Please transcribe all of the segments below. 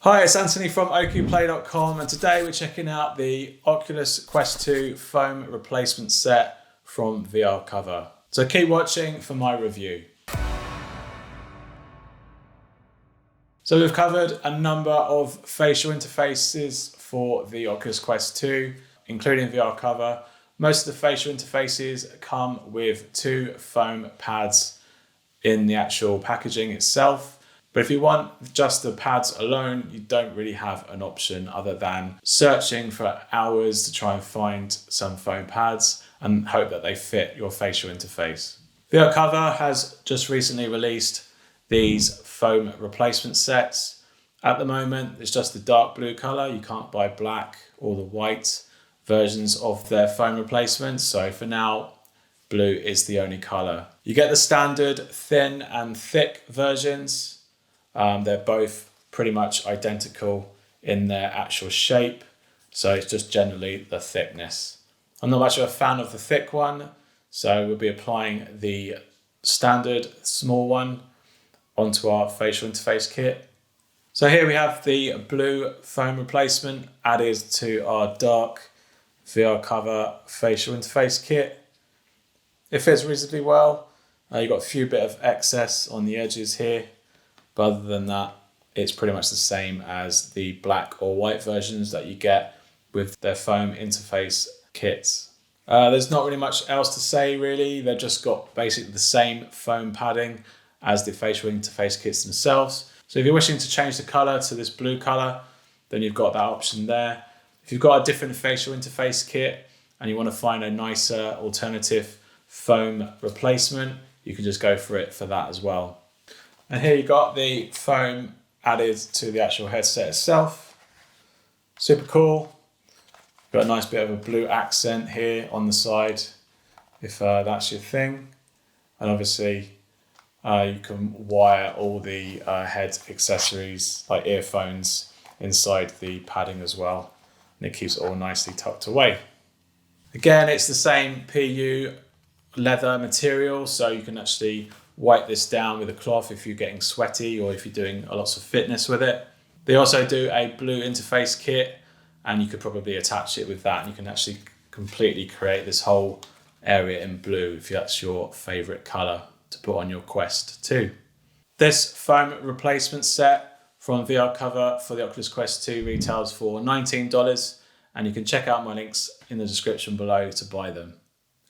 Hi, it's Anthony from OcuPlay.com, and today we're checking out the Oculus Quest 2 foam replacement set from VR Cover. So keep watching for my review. So we've covered a number of facial interfaces for the Oculus Quest 2, including VR Cover. Most of the facial interfaces come with two foam pads in the actual packaging itself. But if you want just the pads alone, you don't really have an option other than searching for hours to try and find some foam pads and hope that they fit your facial interface. VR Cover has just recently released these foam replacement sets. At the moment, it's just the dark blue color. You can't buy black or the white versions of their foam replacements. So for now, blue is the only color. You get the standard thin and thick versions. They're both pretty much identical in their actual shape, so it's just generally the thickness. I'm not much of a fan of the thick one, so we'll be applying the standard small one onto our facial interface kit. So here we have the blue foam replacement added to our dark VR Cover facial interface kit. It fits reasonably well. You've got a few bit of excess on the edges here. But other than that, it's pretty much the same as the black or white versions that you get with their foam interface kits. There's not really much else to say really. They've just got basically the same foam padding as the facial interface kits themselves. So if you're wishing to change the color to this blue color, then you've got that option there. If you've got a different facial interface kit and you want to find a nicer alternative foam replacement, you can just go for it for that as well. And here you've got the foam added to the actual headset itself. Super cool. Got a nice bit of a blue accent here on the side, if that's your thing. And obviously you can wire all the head accessories like earphones inside the padding as well. And it keeps it all nicely tucked away. Again, it's the same PU leather material, so you can actually wipe this down with a cloth if you're getting sweaty or if you're doing lots of fitness with it. They also do a blue interface kit, and you could probably attach it with that, and you can actually completely create this whole area in blue if that's your favorite color to put on your Quest 2. This foam replacement set from VR Cover for the Oculus Quest 2 retails for $19, and you can check out my links in the description below to buy them.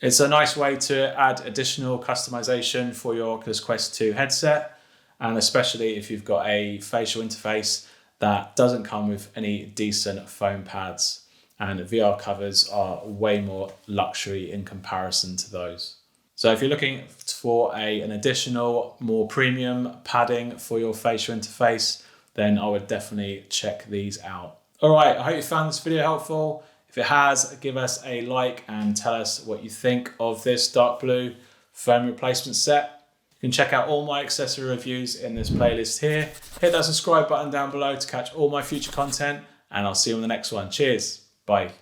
It's a nice way to add additional customization for your Oculus Quest 2 headset, and especially if you've got a facial interface that doesn't come with any decent foam pads, and VR covers are way more luxury in comparison to those. So if you're looking for an additional, more premium padding for your facial interface, then I would definitely check these out. All right, I hope you found this video helpful. If it has, give us a like and tell us what you think of this dark blue foam replacement set. You can check out all my accessory reviews in this playlist here. Hit that subscribe button down below to catch all my future content, and I'll see you on the next one. Cheers. Bye.